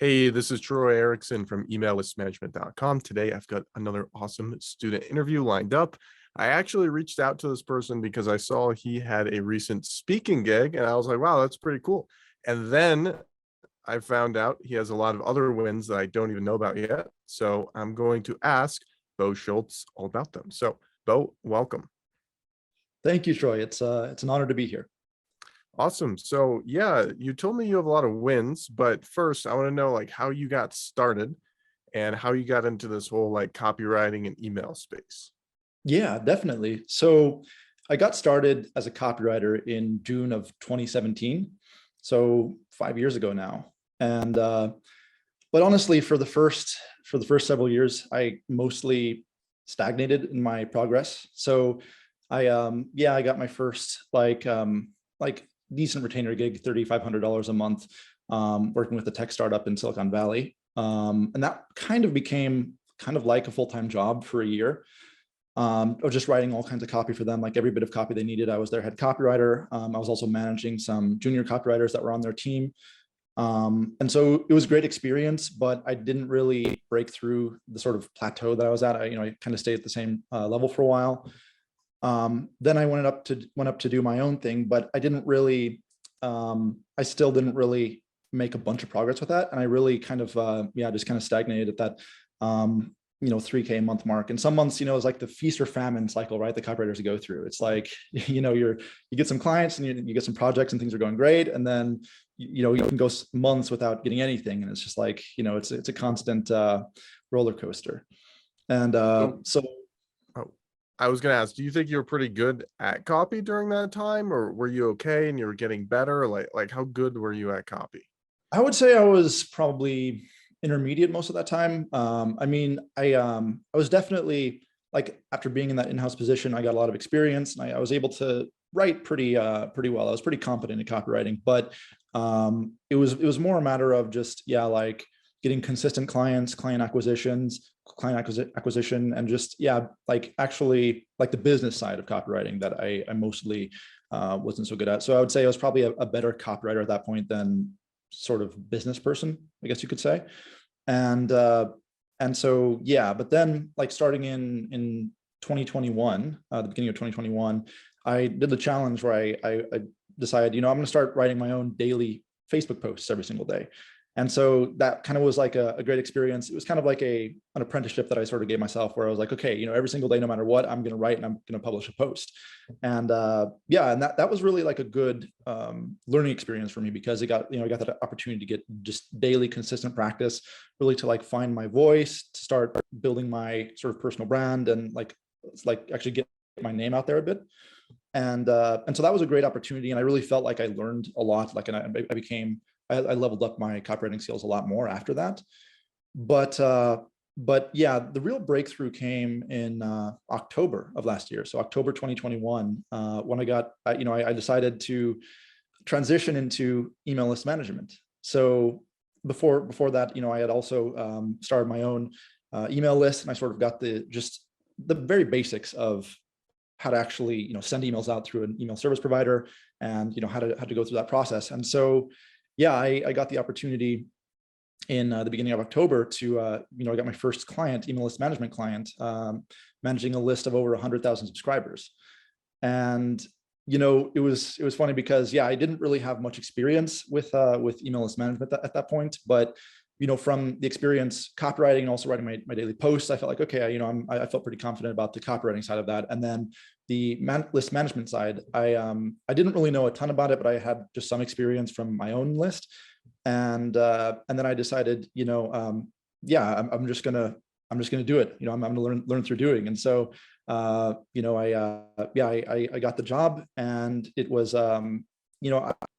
Hey, this is Troy Erickson from emaillistmanagement.com. Today, I've got another awesome student interview lined up. I actually reached out to this person because I saw he had a recent speaking gig, and I was like, wow, that's pretty cool. And then I found out he has a lot of other wins that I don't even know about yet. So I'm going to ask Bo Schultz all about them. So, Bo, welcome. Thank you, Troy. It's an honor to be here. Awesome. So yeah, you told me you have a lot of wins, but first I want to know like how you got started and how you got into this whole like copywriting and email space. Yeah, definitely. So I got started as a copywriter in June of 2017, so 5 years ago now. And but honestly, for the first several years, I mostly stagnated in my progress. So I got my first like decent retainer gig, $3,500 a month, working with a tech startup in Silicon Valley. And that kind of became kind of like a full-time job for a year. I was just writing all kinds of copy for them, like every bit of copy they needed. I was their head copywriter. I was also managing some junior copywriters that were on their team. And so it was a great experience, but I didn't really break through the sort of plateau that I was at. I kind of stayed at the same level for a while. Then I went up to do my own thing, but I still didn't really make a bunch of progress with that. And I really kind of, just kind of stagnated at that, 3K a month mark. And some months, it's like the feast or famine cycle, right? The copywriters go through. It's like, you get some clients and you get some projects and things are going great. And then, you can go months without getting anything. And it's just like, it's a constant roller coaster. And so Oh, I was going to ask, do you think you were pretty good at copy during that time, or were you okay and you were getting better? Like how good were you at copy? I would say I was probably intermediate most of that time. I was definitely like, after being in that in-house position, I got a lot of experience and I was able to write pretty well. I was pretty competent in copywriting, but it was more a matter of just, like getting consistent clients, client acquisition, and just, like actually like the business side of copywriting that I mostly wasn't so good at. So I would say I was probably a better copywriter at that point than sort of business person, I guess you could say. And so, but then like starting in 2021, the beginning of 2021, I did the challenge where I decided, I'm going to start writing my own daily Facebook posts every single day. And so that kind of was like a great experience. It was kind of like an apprenticeship that I sort of gave myself, where I was like, okay, every single day, no matter what, I'm going to write and I'm going to publish a post. And and that was really like a good learning experience for me, because I got that opportunity to get just daily consistent practice, really to like find my voice, to start building my sort of personal brand, and like actually get my name out there a bit. And so that was a great opportunity. And I really felt like I learned a lot, like, and I leveled up my copywriting skills a lot more after that. But the real breakthrough came in October of last year. So October 2021, when I decided to transition into email list management. So before that, I had also started my own email list, and I sort of got the very basics of how to actually, send emails out through an email service provider, and, how to go through that process. And so, I got the opportunity in the beginning of October to, I got my first client, email list management client, managing a list of over 100,000 subscribers. And, it was funny because, I didn't really have much experience with email list management at that point, but, from the experience copywriting and also writing my daily posts, I felt like, okay, I felt pretty confident about the copywriting side of that. And then the list management side, I didn't really know a ton about it, but I had just some experience from my own list. And then I decided, I'm just gonna do it. I'm gonna learn through doing. And so, I got the job, and it was, I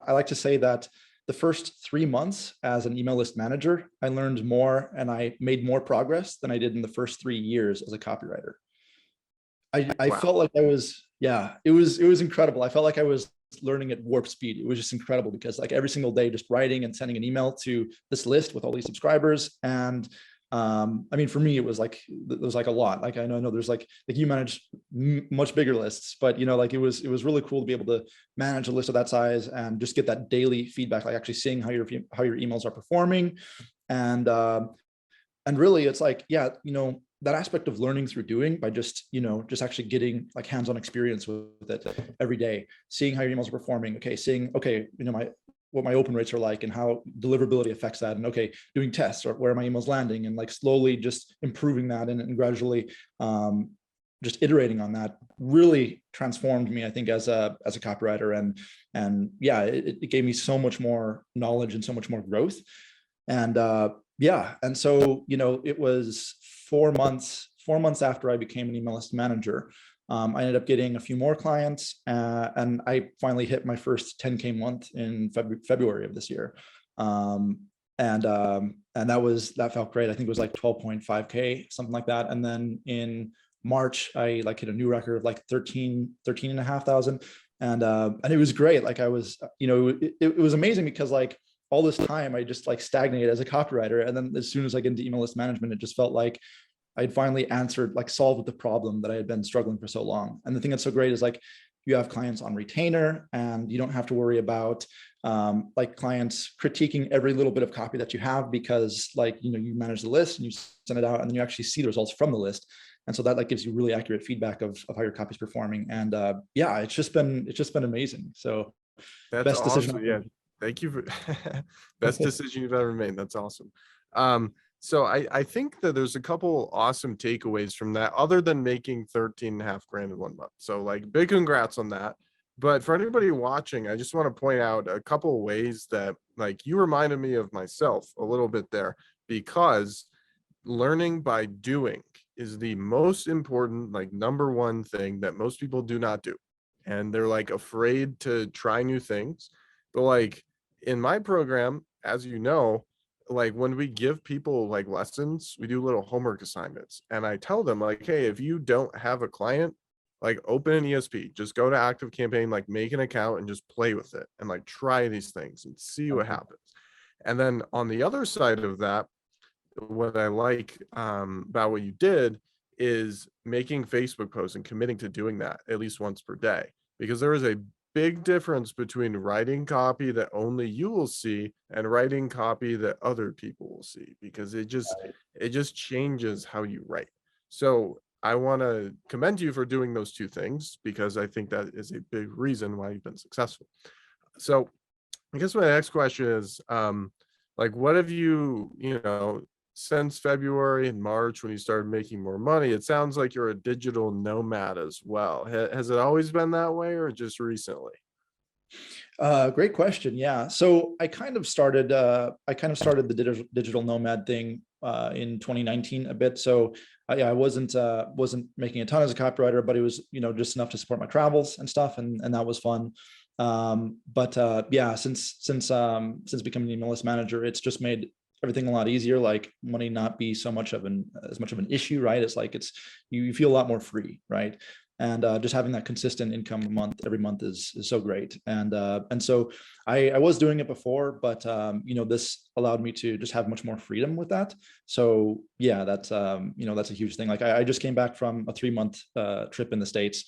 like to say that the first 3 months as an email list manager, I learned more and I made more progress than I did in the first 3 years as a copywriter. I Wow. felt like it was incredible. I felt like I was learning at warp speed. It was just incredible, because like every single day, just writing and sending an email to this list with all these subscribers. And for me, it was like a lot. Like I know there's like you manage much bigger lists, but like it was really cool to be able to manage a list of that size and just get that daily feedback, like actually seeing how your emails are performing, And really it's like, yeah, that aspect of learning through doing, by just, just actually getting like hands-on experience with it every day, seeing how your emails are performing. Okay. Seeing, okay, what my open rates are like and how deliverability affects that. And okay, doing tests, or where are my emails landing, and like slowly just improving that, and gradually just iterating on that really transformed me, I think, as a copywriter. And yeah, it gave me so much more knowledge and so much more growth. And yeah, and so it was 4 months after I became an email list manager. I ended up getting a few more clients, and I finally hit my first 10K month in February of this year. And that felt great. I think it was like 12.5K, something like that. And then in March, I like hit a new record of like 13,500. And it was great. Like I was, it was amazing, because like all this time I just like stagnated as a copywriter. And then as soon as I get into email list management, it just felt like I'd finally solved the problem that I had been struggling for so long. And the thing that's so great is like, you have clients on retainer, and you don't have to worry about like clients critiquing every little bit of copy that you have, because like, you manage the list and you send it out, and then you actually see the results from the list. And so that like gives you really accurate feedback of how your copy is performing. And yeah, it's just been amazing. So That's best awesome. decision. Yeah. Thank you for best decision you've ever made. That's awesome. So I think that there's a couple awesome takeaways from that, other than making 13.5 grand in 1 month. So like, big congrats on that. But for anybody watching, I just want to point out a couple of ways that like you reminded me of myself a little bit there, because learning by doing is the most important, like number one thing that most people do not do. And they're like afraid to try new things. But like in my program, as you know, like when we give people like lessons, we do little homework assignments, and I tell them like, hey, if you don't have a client, like open an ESP, just go to Active Campaign, like make an account and just play with it and like try these things and see what happens. And then on the other side of that, what I like about what you did is making Facebook posts and committing to doing that at least once per day, because there is a big difference between writing copy that only you will see and writing copy that other people will see, because it just changes how you write. So I want to commend you for doing those two things, because I think that is a big reason why you've been successful. So I guess my next question is, like, what have you, since February and March, when you started making more money? It sounds like you're a digital nomad as well. Has it always been that way, or just recently? Great question. Yeah. So I kind of started the digital nomad thing in 2019 a bit. So yeah, I wasn't making a ton as a copywriter, but it was, just enough to support my travels and stuff. And that was fun. But yeah, since becoming an email list manager, it's just made everything a lot easier. Like money not be as much of an issue, right? It's like, you feel a lot more free, right? And just having that consistent income every month is so great. And so I was doing it before, but this allowed me to just have much more freedom with that. So yeah, that's that's a huge thing. Like I just came back from a 3-month trip in the States,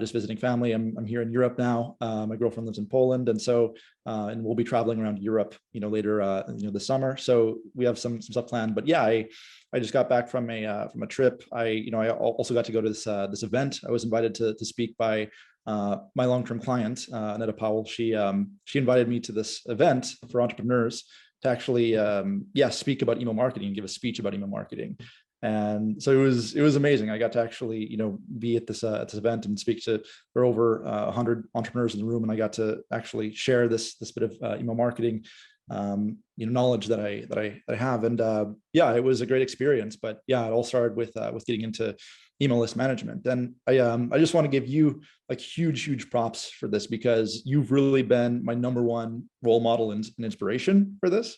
just visiting family. I'm here in Europe now. My girlfriend lives in Poland, and so and we'll be traveling around Europe, later, this summer. So we have some stuff planned. But yeah, I just got back from a trip. I also got to go to this event. I was invited to speak by my long-term client, Anetta Powell. She invited me to this event for entrepreneurs to actually speak about email marketing and give a speech about email marketing. And so it was amazing. I got to actually, be at this event and speak to, there were over 100 entrepreneurs in the room, and I got to actually share this bit of email marketing, knowledge that I have. And yeah, it was a great experience. But yeah, it all started with getting into email list management. And I just want to give you like huge props for this, because you've really been my number one role model and inspiration for this.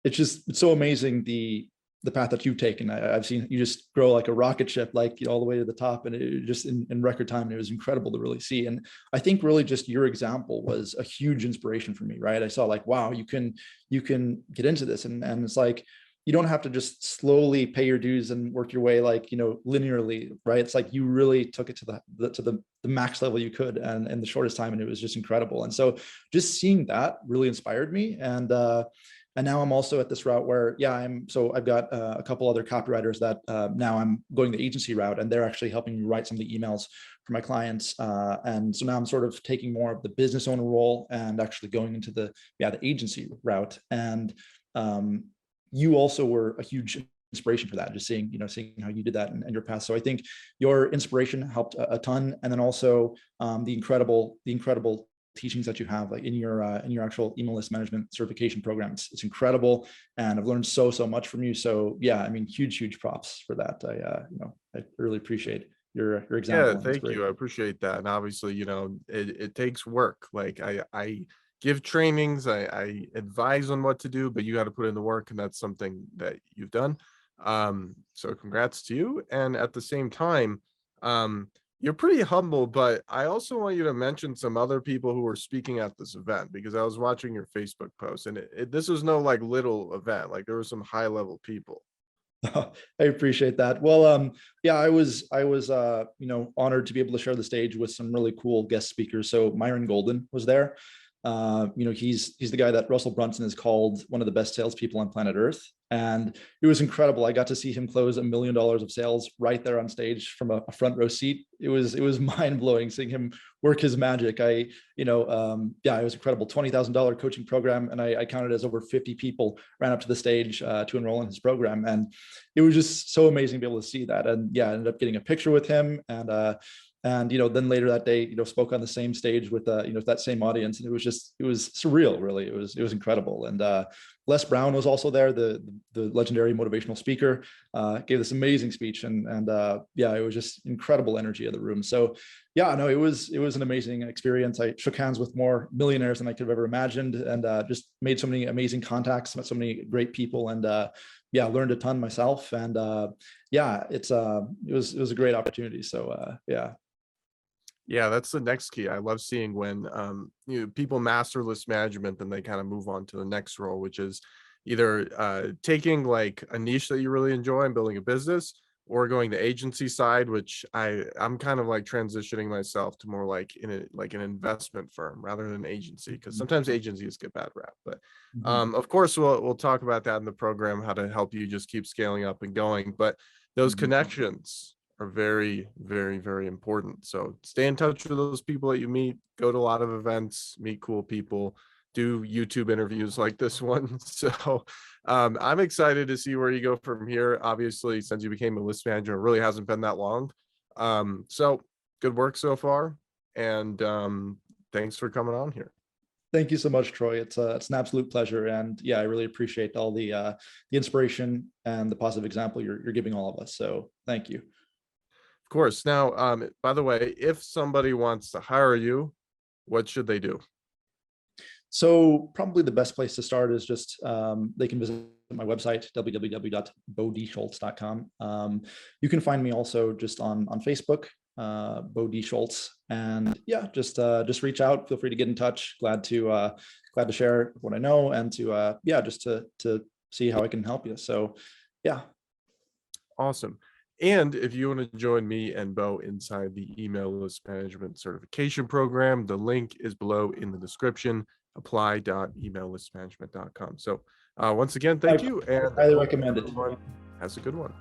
It's so amazing the path that you've taken. I've seen you just grow like a rocket ship, like all the way to the top, and it just in record time. It was incredible to really see. And I think really just your example was a huge inspiration for me, right? I saw like, wow, you can get into this, and it's like, you don't have to just slowly pay your dues and work your way like, linearly, right? It's like you really took it to the max level you could, and in the shortest time, and it was just incredible. And so just seeing that really inspired me. And And now I'm also at this route where, I've got a couple other copywriters that now I'm going the agency route, and they're actually helping me write some of the emails for my clients. And so now I'm sort of taking more of the business owner role and actually going into the agency route. And you also were a huge inspiration for that, just seeing how you did that in your past. So I think your inspiration helped a ton. And then also the incredible teachings that you have, like in your actual email list management certification program. It's incredible, and I've learned so much from you. So yeah, I mean, huge props for that. I really appreciate your example. Yeah, thank you. I appreciate that. And obviously, it takes work. Like I give trainings, I advise on what to do, but you got to put in the work, and that's something that you've done. So congrats to you. And at the same time, you're pretty humble, but I also want you to mention some other people who were speaking at this event, because I was watching your Facebook post, and this was no like little event. Like there were some high level people. I appreciate that. Well, I was honored to be able to share the stage with some really cool guest speakers. So Myron Golden was there. He's the guy that Russell Brunson has called one of the best salespeople on planet Earth. And it was incredible. I got to see him close $1 million of sales right there on stage from a front row seat. It was mind blowing seeing him work his magic. It was incredible. $20,000 coaching program. And I counted as over 50 people ran up to the stage to enroll in his program. And it was just so amazing to be able to see that. And I ended up getting a picture with him, and then later that day, spoke on the same stage with that same audience, and it was surreal, really. It was incredible. And Les Brown was also there, the legendary motivational speaker, gave this amazing speech, and it was just incredible energy of the room. So it was an amazing experience. I shook hands with more millionaires than I could have ever imagined, and just made so many amazing contacts, met so many great people, and learned a ton myself. And it was a great opportunity. So Yeah, that's the next key. I love seeing when people master list management, then they kind of move on to the next role, which is either taking like a niche that you really enjoy and building a business, or going the agency side, which I'm kind of like transitioning myself to more like an investment firm rather than agency, because sometimes agencies get bad rap. But of course we'll talk about that in the program, how to help you just keep scaling up and going. But those connections are very, very, very important. So stay in touch with those people that you meet, go to a lot of events, meet cool people, do YouTube interviews like this one. So I'm excited to see where you go from here. Obviously, since you became a list manager, it really hasn't been that long. So good work so far. And thanks for coming on here. Thank you so much, Troy. It's an absolute pleasure. And I really appreciate all the inspiration and the positive example you're giving all of us. So thank you. Of course. Now, by the way, if somebody wants to hire you, what should they do? So probably the best place to start is just they can visit my website, www.boschultz.com. You can find me also just on Facebook, Bo Schultz, and just reach out. Feel free to get in touch. Glad to share what I know, and to just to see how I can help you. So Awesome. And if you want to join me and Bo inside the email list management certification program, the link is below in the description, apply.emaillistmanagement.com. So once again, thank you. And highly recommend it. everyone has a good one.